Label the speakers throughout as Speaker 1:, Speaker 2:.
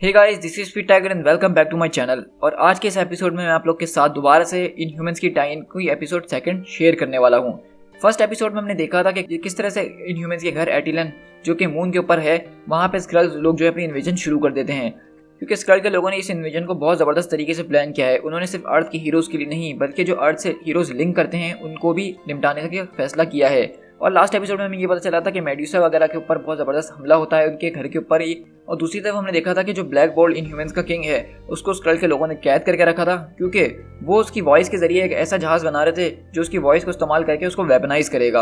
Speaker 1: Hey guys, this is Pete Tiger and welcome back to my channel. और आज के इस एपिसोड में मैं आप लोग के साथ दोबारा से इनह्यूमंस की टाइन कोई एपिसोड सेकंड शेयर करने वाला हूँ। फर्स्ट एपिसोड में हमने देखा था कि किस तरह से इनह्यूमंस के घर एटिलन जो कि मून के ऊपर है, वहाँ पे स्क्रल्स लोग जो है अपनी इन्वेजन शुरू कर देते हैं। क्योंकि स्क्रल के लोगों ने इस इन्वेजन को बहुत ज़बरदस्त तरीके से प्लान किया है। उन्होंने सिर्फ अर्थ के हीरोज़ के लिए नहीं बल्कि जो अर्थ से हीरोज़ लिंक करते हैं उनको भी निपटाने का फैसला किया है। और लास्ट एपिसोड में हमें ये पता चला था कि मेड्यूसा वगैरह के ऊपर बहुत ज़बरदस्त हमला होता है उनके घर के ऊपर ही। और दूसरी तरफ हमने देखा था कि जो ब्लैक बोल्ट इनह्यूमंस का किंग है उसको स्क्रल के लोगों ने कैद करके रखा था, क्योंकि वो उसकी वॉइस के जरिए एक ऐसा जहाज़ बना रहे थे जो उसकी वॉइस को इस्तेमाल करके उसको वेपनाइज करेगा।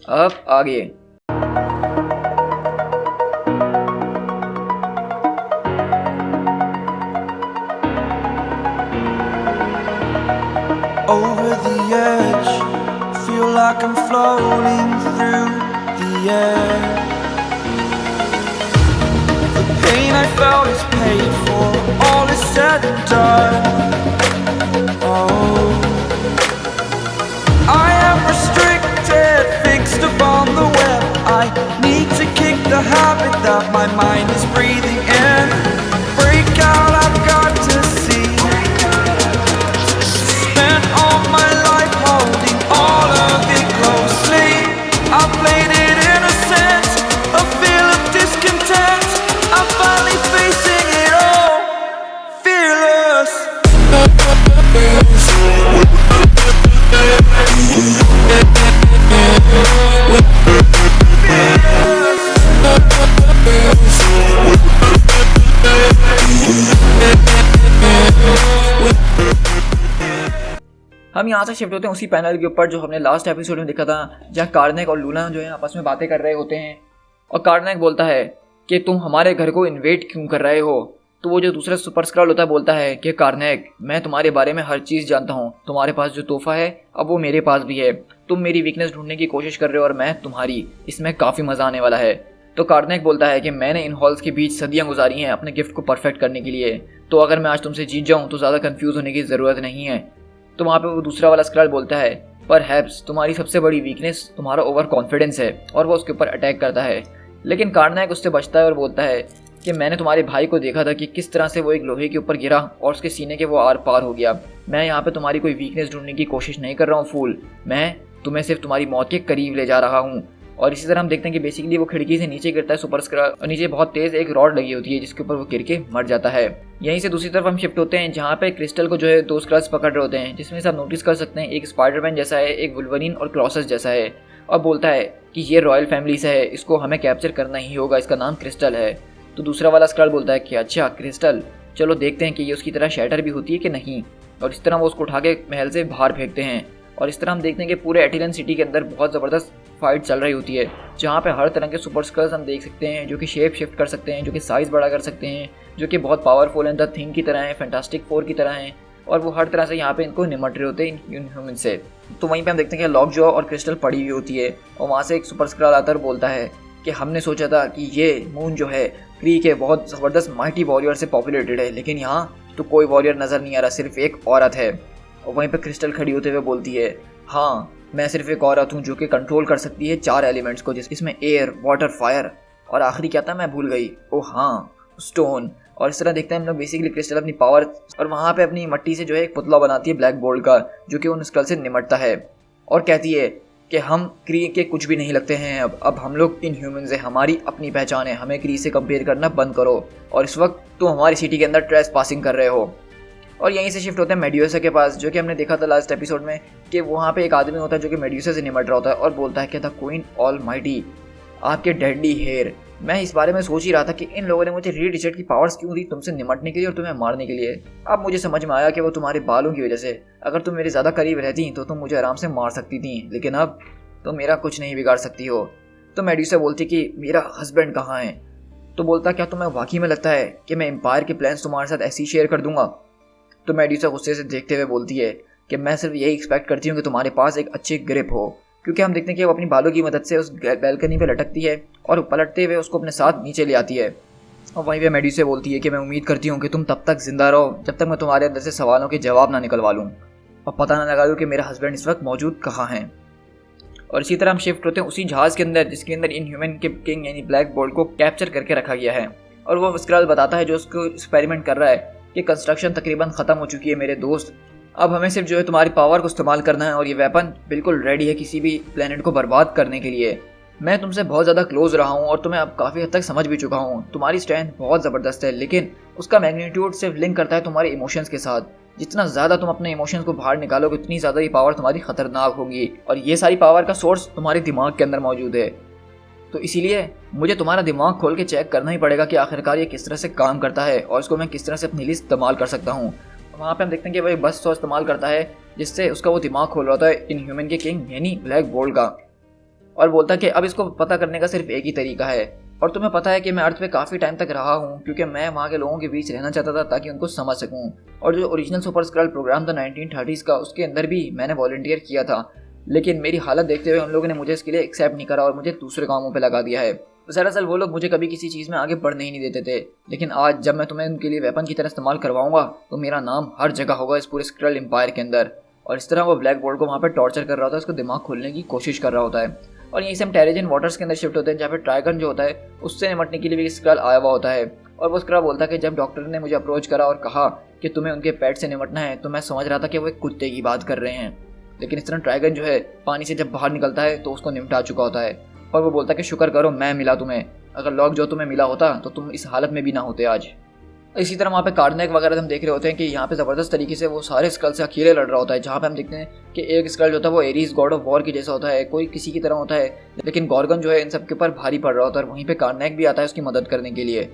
Speaker 1: अब आगे
Speaker 2: over the edge, feel like I'm floating through the air. The pain I felt is paid for, all is said and done. Oh, I am restricted, fixed upon the web. I need to kick the habit that my mind is breathing in. Break out, I've got to see. Spent all my life holding all of it closely. I played it innocent, a feel of discontent. I'm finally facing it all, fearless.
Speaker 1: हम यहाँ से shift होते हैं उसी panel के ऊपर जो हमने लास्ट एपिसोड में देखा था, जहाँ कार्नेक और लूना जो है आपस में बातें कर रहे होते हैं। और कार्नेक बोलता है कि तुम हमारे घर को इन्वेट क्यों कर रहे हो। तो वो जो दूसरा सुपर स्क्रॉल होता है बोलता है कि कार्नेक, मैं तुम्हारे बारे में हर चीज़ जानता हूँ। तुम्हारे पास जो तोहफा है अब वो मेरे पास भी है। तुम मेरी वीकनेस ढूंढने की कोशिश कर रहे हो और मैं तुम्हारी। इसमें काफ़ी मज़ा आने वाला है। तो कार्नेक बोलता है कि मैंने इन हॉल्स के बीच सदियाँ गुजारी हैं अपने गिफ्ट को परफेक्ट करने के लिए। तो अगर मैं आज तुमसे जीत जाऊँ तो ज़्यादा कन्फ्यूज़ होने की ज़रूरत नहीं है। तो वहाँ पे वो दूसरा वाला स्क्रॉल बोलता है, परहैप्स तुम्हारी सबसे बड़ी वीकनेस तुम्हारा ओवर कॉन्फिडेंस है। और वो उसके ऊपर अटैक करता है, लेकिन कार्नेक उससे बचता है और बोलता है कि मैंने तुम्हारे भाई को देखा था कि किस तरह से वो एक लोहे के ऊपर गिरा और उसके सीने के वो आर पार हो गया। मैं यहाँ पे तुम्हारी कोई वीकनेस ढूंढने की कोशिश नहीं कर रहा हूँ फूल, मैं तुम्हें सिर्फ तुम्हारी मौत के करीब ले जा रहा हूँ। और इसी तरह हम देखते हैं कि बेसिकली वो खिड़की से नीचे गिरता है सुपर स्क्रॉल, और नीचे बहुत तेज एक रॉड लगी होती है जिसके ऊपर वो गिर के मर जाता है। यहीं से दूसरी तरफ हम शिफ्ट होते हैं जहाँ पे क्रिस्टल को जो है दो स्क्रल्स पकड़ रहे होते हैं, जिसमें से आप नोटिस कर सकते हैं एक स्पाइडरमैन जैसा है, एक वुल्वरीन और क्लॉसस जैसा है। और बोलता है कि ये रॉयल फैमिली से है, इसको हमें कैप्चर करना ही होगा, इसका नाम क्रिस्टल है। तो दूसरा वाला स्क्रॉल बोलता है कि अच्छा क्रिस्टल, चलो देखते हैं कि ये उसकी तरह शैटर भी होती है कि नहीं। और इस तरह वो उसको उठा के महल से बाहर फेंकते हैं। और इस तरह हम देखते हैं कि पूरे एटिलन सिटी के अंदर बहुत ज़बरदस्त फाइट चल रही होती है, जहाँ पे हर तरह के सुपर स्क्रल्स हम देख सकते हैं जो कि शेप शिफ्ट कर सकते हैं, जो कि साइज़ बड़ा कर सकते हैं, जो कि बहुत पावरफुल हैं, द थिंग की तरह हैं, फैंटास्टिक फोर की तरह हैं। और वो हर तरह से यहाँ पे इनको निमट रहे होते हैं इनह्यूमन से। तो वहीं पे हम देखते हैं कि लॉक जॉ और क्रिस्टल पड़ी हुई होती है, और वहाँ से एक सुपर स्क्रल आता है और बोलता है कि हमने सोचा था कि ये मून जो है क्री के बहुत ज़बरदस्त माइटी वॉरियर से पॉपुलेटेड है, लेकिन यहाँ तो कोई वॉरियर नज़र नहीं आ रहा, सिर्फ एक औरत है। और वहीं पर क्रिस्टल खड़ी होते हुए बोलती है, हाँ मैं सिर्फ एक औरत हूँ जो कि कंट्रोल कर सकती है 4 एलिमेंट्स को, जिसमें एयर, वाटर, फायर और आखिरी क्या था मैं भूल गई, ओह हाँ स्टोन। और इस तरह देखते हैं हम लोग बेसिकली क्रिस्टल अपनी पावर और वहाँ पे अपनी मट्टी से जो है एक पुतला बनाती है ब्लैक बोल्ट का, जो कि उन स्क्रल से निमटता है और कहती है कि हम क्री के कुछ भी नहीं लगते हैं, अब हम लोग इनह्यूमंस हैं, हमारी अपनी पहचान है, हमें क्री से कंपेयर करना बंद करो। और इस वक्त तुम हमारी सिटी के अंदर ट्रेस पासिंग कर रहे हो। और यहीं से शिफ्ट होते हैं मेड्यूसा के पास, जो कि हमने देखा था लास्ट एपिसोड में कि वहाँ पे एक आदमी होता है जो कि मेड्यूसा से निमट रहा होता है और बोलता है कि द क्वीन ऑलमाइटी, आपके डेडली हेयर। मैं इस बारे में सोच ही रहा था कि इन लोगों ने मुझे रीड रिचर्ड की पावर्स क्यों दी, तुमसे निमटने के लिए और तुम्हें मारने के लिए। अब मुझे समझ में आया कि वो तुम्हारे बालों की वजह से, अगर तुम मेरे ज़्यादा करीब रहती तो तुम मुझे आराम से मार सकती थी, लेकिन अब तुम मेरा कुछ नहीं बिगाड़ सकती हो। तो मेड्यूसा बोलती कि मेरा हस्बैंड कहाँ है। तो बोलता क्या तुम्हें वाकई में लगता है कि मैं एम्पायर के प्लान्स तुम्हारे साथ ऐसे ही शेयर कर दूंगा। तो मेड्यूसा गुस्से से देखते हुए बोलती है कि मैं सिर्फ यही एक्सपेक्ट करती हूँ कि तुम्हारे पास एक अच्छी ग्रिप हो, क्योंकि हम देखते हैं कि वो अपनी बालों की मदद से उस बैल्कनी पे लटकती है और पलटते हुए उसको अपने साथ नीचे ले आती है। और वहीं पे मेड्यूसा बोलती है कि मैं उम्मीद करती हूँ कि तुम तब तक जिंदा रहो जब तक मैं तुम्हारे अंदर से सवालों के जवाब ना निकलवा लूँ और पता ना लगा दूँ कि मेरा हस्बैंड इस वक्त मौजूद कहाँ है। और इसी तरह हम शिफ्ट होते हैं उसी जहाज़ के अंदर जिसके अंदर इनह्यूमन के किंग यानी ब्लैक बोल्ट को कैप्चर करके रखा गया है। और वो स्क्रल बताता है जो उसको एक्सपेरिमेंट कर रहा है कि कंस्ट्रक्शन तकरीबन ख़त्म हो चुकी है मेरे दोस्त, अब हमें सिर्फ जो है तुम्हारी पावर को इस्तेमाल करना है और ये वेपन बिल्कुल रेडी है किसी भी प्लेनेट को बर्बाद करने के लिए। मैं तुमसे बहुत ज़्यादा क्लोज रहा हूँ और तुम्हें अब काफ़ी हद तक समझ भी चुका हूँ। तुम्हारी स्ट्रेंथ बहुत ज़बरदस्त है, लेकिन उसका मैग्नीट्यूड सिर्फ लिंक करता है तुम्हारे इमोशंस के साथ। जितना ज़्यादा तुम अपने इमोशंस को बाहर निकालोगे उतनी ज़्यादा ये पावर तुम्हारी खतरनाक होगी, और ये सारी पावर का सोर्स तुम्हारे दिमाग के अंदर मौजूद है। तो इसीलिए मुझे तुम्हारा दिमाग खोल के चेक करना ही पड़ेगा कि आखिरकार ये किस तरह से काम करता है और इसको मैं किस तरह से अपने लिए इस्तेमाल कर सकता हूँ। वहाँ पे हम देखते हैं कि वह एक बस को इस्तेमाल करता है जिससे उसका वो दिमाग खोल रहा होता है इनह्यूमन के किंग यानी ब्लैक बोल्ट का, और बोलता है कि अब इसको पता करने का सिर्फ एक ही तरीका है। और तुम्हें पता है कि मैं अर्थ पे काफ़ी टाइम तक रहा हूँ क्योंकि मैं वहाँ के लोगों के बीच रहना चाहता था ताकि उनको समझ सकूँ। और जो ओरिजिनल सुपर स्क्रल प्रोग्राम था 1930s का, उसके अंदर भी मैंने वॉलंटियर किया था, लेकिन मेरी हालत देखते हुए उन लोगों ने मुझे इसके लिए एक्सेप्ट नहीं करा और मुझे दूसरे कामों पे लगा दिया है। दरअसल वो लोग मुझे कभी किसी चीज़ में आगे बढ़ने ही नहीं देते थे, लेकिन आज जब मैं तुम्हें उनके लिए वेपन की तरह इस्तेमाल करवाऊंगा तो मेरा नाम हर जगह होगा इस पूरे स्क्रल एम्पायर के अंदर। और इस तरह वो ब्लैक बोल्ट को वहाँ पर टॉर्चर कर रहा होता है, उसको दिमाग खोलने की कोशिश कर रहा होता है। और यहीं से हम टेरेजियन वाटर्स के अंदर शिफ्ट होते हैं जहाँ पे ट्राइगन जो होता है उससे निपटने के लिए भी स्क्रल आया हुआ होता है। और वो स्क्रल बोलता है कि जब डॉक्टर ने मुझे अप्रोच करा और कहा कि तुम्हें उनके पेट से निपटना है तो मैं समझ रहा था कि वो एक कुत्ते की बात कर रहे हैं, लेकिन इस तरह ट्राइगन जो है पानी से जब बाहर निकलता है तो उसको निपटा चुका होता है। और वो बोलता है कि शुक्र करो मैं मिला तुम्हें, अगर लॉक जो तुम्हें मिला होता तो तुम इस हालत में भी ना होते आज। इसी तरह वहाँ पे कार्नेक वगैरह हम देख रहे होते हैं कि यहाँ पे ज़बरदस्त तरीके से वो सारे स्क्रल से अकेले लड़ रहा होता है, जहाँ पे हम देखते हैं कि एक स्क्रल जो होता है वो एरीज गॉड ऑफ वॉर की जैसा होता है, कोई किसी की तरह होता है, लेकिन गॉर्गन जो है इन सब के ऊपर भारी पड़ रहा होता है और वहीं पे कार्नेक भी आता है उसकी मदद करने के लिए।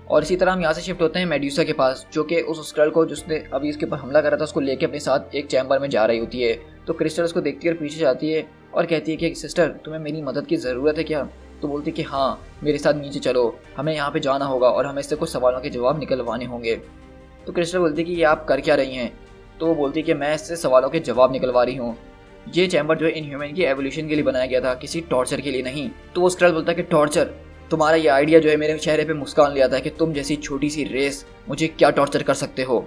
Speaker 1: और इसी तरह हम यहाँ से शिफ्ट होते हैं मेड्यूसा के पास, जो कि उस स्क्रल को जिसने अभी इसके ऊपर हमला करा था उसको लेके अपने साथ एक चैम्बर में जा रही होती है। तो क्रिस्टल उसको देखती है और पीछे जाती है और कहती है कि सिस्टर तुम्हें मेरी मदद की ज़रूरत है क्या? तो बोलती कि हाँ मेरे साथ नीचे चलो, हमें यहाँ पे जाना होगा और हमें इससे कुछ सवालों के जवाब निकलवाने होंगे। तो क्रिस्टल बोलती कि ये आप कर क्या रही हैं? तो वो बोलती कि मैं इससे सवालों के जवाब निकलवा रही हूँ। ये चैम्बर जो है इनह्यूमन की एवोल्यूशन के लिए बनाया गया था, किसी टॉर्चर के लिए नहीं। तो वो स्क्रल बोलता है कि टॉर्चर, तुम्हारा ये आइडिया जो है मेरे चेहरे पे मुस्कान ले आता है कि तुम जैसी छोटी सी रेस मुझे क्या टॉर्चर कर सकते हो।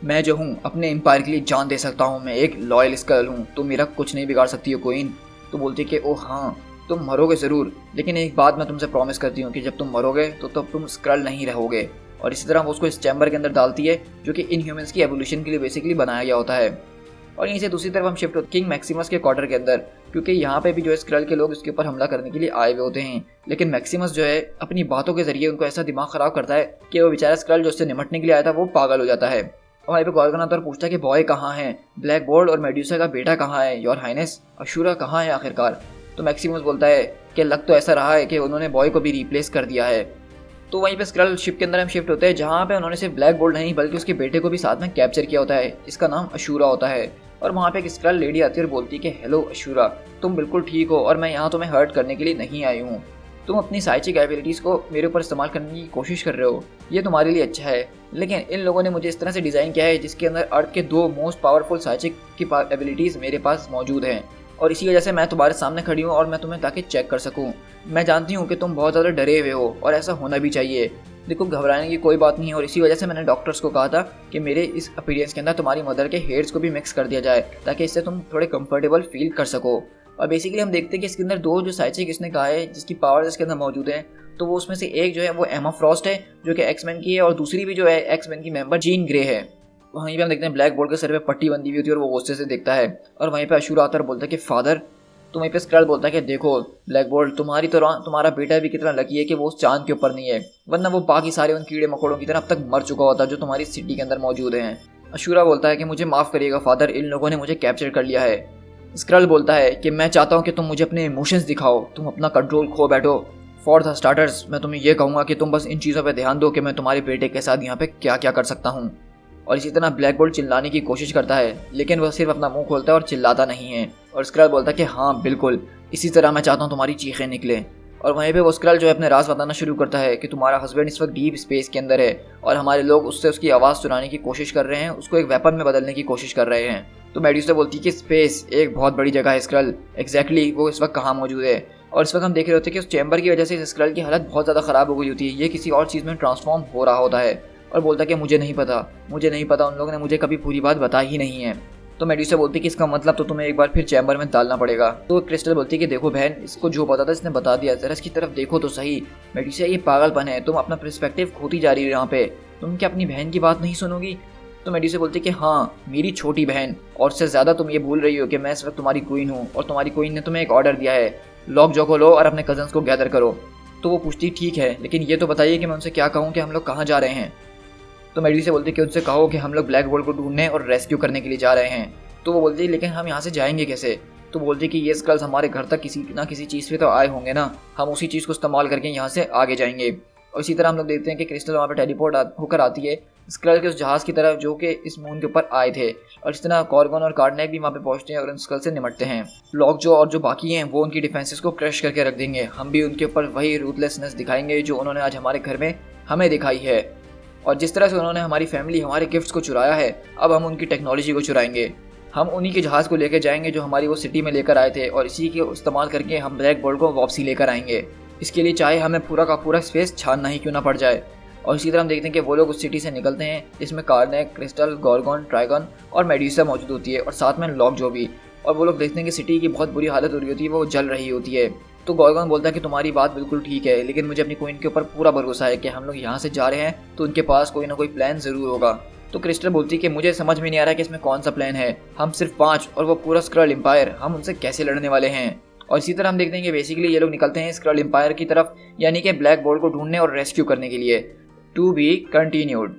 Speaker 1: मैं जो हूँ अपने एम्पायर के लिए जान दे सकता हूँ, मैं एक लॉयल स्क्रल हूँ, तुम मेरा कुछ नहीं बिगाड़ सकती हो क्वीन। तो बोलती कि ओ हाँ तुम मरोगे ज़रूर, लेकिन एक बात मैं तुमसे प्रॉमिस करती हूँ कि जब तुम मरोगे तो तब तुम स्क्रल नहीं रहोगे। और इसी तरह वो उसको इस चैम्बर के अंदर डालती है जो कि इनह्यूमन्स की एवोल्यूशन के लिए बेसिकली बनाया गया होता है। और यहीं से दूसरी तरफ हम शिफ्ट होते किंग मैक्सिमस के क्वार्टर के अंदर, क्योंकि यहाँ पे भी जो है स्क्रल के लोग इसके ऊपर हमला करने के लिए आए हुए होते हैं, लेकिन मैक्सिमस जो है अपनी बातों के जरिए उनको ऐसा दिमाग ख़राब करता है कि वो बेचारा स्क्रल जो उससे निपटने के लिए आया था वो पागल हो जाता है। और वहीं पे गॉर्गन आता है और पूछता है कि बॉय कहाँ है, ब्लैक बोल्ट और मेड्यूसा का बेटा कहाँ है, योर हाइनेस अशूरा कहाँ है आखिरकार? तो मैक्सिमस बोलता है कि लग तो ऐसा रहा है कि उन्होंने बॉय को भी रिप्लेस कर दिया है। तो वहीं पे स्क्रल शिप के अंदर हम शिफ्ट होते हैं जहाँ पे उन्होंने सिर्फ ब्लैक बोल्ट नहीं बल्कि उसके बेटे को भी साथ में कैप्चर किया होता है, इसका नाम अशूरा होता है। और वहाँ पे एक स्क्रल लेडी आती है और बोलती है कि हेलो अशूरा, तुम बिल्कुल ठीक हो और मैं यहाँ तुम्हें हर्ट करने के लिए नहीं आई हूँ। तुम अपनी साइचिक एबिलिटीज़ को मेरे ऊपर इस्तेमाल करने की कोशिश कर रहे हो, ये तुम्हारे लिए अच्छा है, लेकिन इन लोगों ने मुझे इस तरह से डिज़ाइन किया है जिसके अंदर अर्थ के दो मोस्ट पावरफुल साइचिक की एबिलिटीज़ मेरे पास मौजूद हैं, और इसी वजह से मैं तुम्हारे सामने खड़ी हूँ और मैं तुम्हें ताकि चेक कर सकूँ। मैं जानती हूँ कि तुम बहुत ज़्यादा डरे हुए हो और ऐसा होना भी चाहिए, देखो घबराने की कोई बात नहीं है। और इसी वजह से मैंने डॉक्टर्स को कहा था कि मेरे इस अपीयरेंस के अंदर तुम्हारी मदर के हेयर्स को भी मिक्स कर दिया जाए ताकि इससे तुम थोड़े कंफर्टेबल फील कर सको। और बेसिकली हम देखते हैं कि इसके अंदर दो जो साइचिक इसने कहा है जिसकी पावर्स इसके अंदर मौजूद है, तो वो उसमें से एक जो है वो एमा फ्रॉस्ट है जो कि एक्समैन की है, और दूसरी भी जो है एक्समैन की मेंबर जीन ग्रे है। वहीं पे हम देखते हैं ब्लैक बोल्ट के सर पे पट्टी बंधी हुई होती है और वो गुस्से से देखता है। और वहीं पे अशूरा आता है बोलता है कि फादर, तो वहीं पे स्क्रल बोलता है कि देखो ब्लैक बोल्ट, तुम्हारी तरह तुम्हारा बेटा भी कितना लकी है कि वो उस चांद के ऊपर नहीं है, वरना वो बाकी सारे उन कीड़े मकोड़ों की तरह अब तक मर चुका होता जो तुम्हारी सिटी के अंदर मौजूद हैं। अशूरा बोलता है कि मुझे माफ़ करिएगा फादर, इन लोगों ने मुझे कैप्चर कर लिया है। स्क्रल बोलता है कि मैं चाहता हूँ कि तुम मुझे अपने इमोशंस दिखाओ, तुम अपना कंट्रोल खो बैठो। फॉर द स्टार्टर्स मैं तुम्हें यह कहूँगा कि तुम बस इन चीज़ों पर ध्यान दो कि मैं तुम्हारे बेटे के साथ यहाँ पे क्या क्या कर सकता हूँ। और इसी तरह ब्लैक बोल्ट चिल्लाने की कोशिश करता है, लेकिन वह सिर्फ अपना मुंह खोलता है और चिल्लाता नहीं है। और स्क्रल बोलता है कि हाँ बिल्कुल, इसी तरह मैं चाहता हूँ तुम्हारी चीखें निकलें। और वहीं पे वो स्क्रल जो है अपने राज बताना शुरू करता है कि तुम्हारा हस्बैंड इस वक्त डीप स्पेस के अंदर है और हमारे लोग उससे उसकी आवाज़ सुनाने की कोशिश कर रहे हैं, उसको एक वेपन में बदलने की कोशिश कर रहे हैं। तो मेड्यूसा बोलती है कि स्पेस एक बहुत बड़ी जगह है स्क्रल, एग्जैक्टली वो इस वक्त कहाँ मौजूद है। और इस वक्त हम देख रहे होते हैं कि उस चैम्बर की वजह से इस स्क्रल की हालत बहुत ज़्यादा ख़राब हो गई होती है, ये किसी और चीज़ में ट्रांसफॉर्म हो रहा होता है। और बोलता है कि मुझे नहीं पता उन लोगों ने मुझे कभी पूरी बात बताई ही नहीं है। तो मेड्यूसा बोलती है कि इसका मतलब तो तुम्हें एक बार फिर चैम्बर में डालना पड़ेगा। तो क्रिस्टल बोलती है कि देखो बहन, इसको जो पता था इसने बता दिया, जरा इसकी तरफ देखो तो सही। मेड्यूसा, ये पागलपन है, तुम अपना पर्सपेक्टिव खोती जा रही हो यहाँ पे, तुम क्या अपनी बहन की बात नहीं सुनोगी? तो मेड्यूसा बोलती है कि हाँ, मेरी छोटी बहन, और उससे ज़्यादा तुम ये भूल रही हो कि मैं इस वक्त तुम्हारी क्वीन हूँ और तुम्हारी क्वीन ने तुम्हें एक ऑर्डर दिया है, लॉक जॉ को लो और अपने कजन्स को गैदर करो। तो वो पूछती ठीक है, लेकिन ये तो बताइए कि मैं उनसे क्या कहूँ कि हम लोग कहाँ जा रहे हैं? तो मेड्यूसा बोलती है कि उनसे कहो कि हम लोग ब्लैक बोल्ट को ढूंढने और रेस्क्यू करने के लिए जा रहे हैं। तो वो बोलती है लेकिन हम यहाँ से जाएंगे कैसे? तो बोलती है कि ये स्कल्स हमारे घर तक किसी ना किसी चीज़ पे तो आए होंगे ना, हम उसी चीज़ को इस्तेमाल करके यहाँ से आगे जाएंगे। और इसी तरह हम लोग देखते हैं कि क्रिस्टल वहाँ पर टेलीपोर्ट होकर आती है स्कल के उस जहाज़ की तरफ जो कि इस मून के ऊपर आए थे, और इस तरह कॉर्गन और कार्डनैक भी वहाँ पे पहुँचते हैं और उन स्कल से निपटते हैं। लॉक जो और जो बाकी हैं वो उनकी डिफेंसेस को क्रश करके रख देंगे। हम भी उनके ऊपर वही रूथलेसनेस दिखाएंगे जो उन्होंने आज हमारे घर में हमें दिखाई है, और जिस तरह से उन्होंने हमारी फैमिली हमारे गिफ्ट्स को चुराया है, अब हम उनकी टेक्नोलॉजी को चुराएंगे। हम उन्हीं के जहाज़ को लेकर जाएंगे जो हमारी वो सिटी में लेकर आए थे, और इसी के इस्तेमाल करके हम ब्लैक बोल्ट को वापसी लेकर आएंगे। इसके लिए चाहे हमें पूरा का पूरा स्पेस छानना ही क्यों ना पड़ जाए। और इसी तरह हम देखते हैं कि वो लोग उस सिटी से निकलते हैं जिसमें कार्डनैक, क्रिस्टल, गॉर्गन, ट्राइगन और मेड्यूसा मौजूद होती है, और साथ में लॉक जो भी। और वो लोग देखते हैं कि सिटी की बहुत बुरी हालत हो रही होती है, वो जल रही होती है। तो गॉर्गन बोलता है कि तुम्हारी बात बिल्कुल ठीक है, लेकिन मुझे अपनी क्वीन के ऊपर पूरा भरोसा है कि हम लोग यहाँ से जा रहे हैं तो उनके पास कोई ना कोई प्लान ज़रूर होगा। तो क्रिस्टल बोलती है कि मुझे समझ में नहीं आ रहा कि इसमें कौन सा प्लान है, हम सिर्फ 5 और वो पूरा स्क्रल एम्पायर, हम उनसे कैसे लड़ने वाले हैं। और इसी तरह हम देखते हैं कि बेसिकली ये लोग निकलते हैं स्क्रल एम्पायर की तरफ, यानी कि ब्लैक बोल्ट को ढूंढने और रेस्क्यू करने के लिए। To be continued.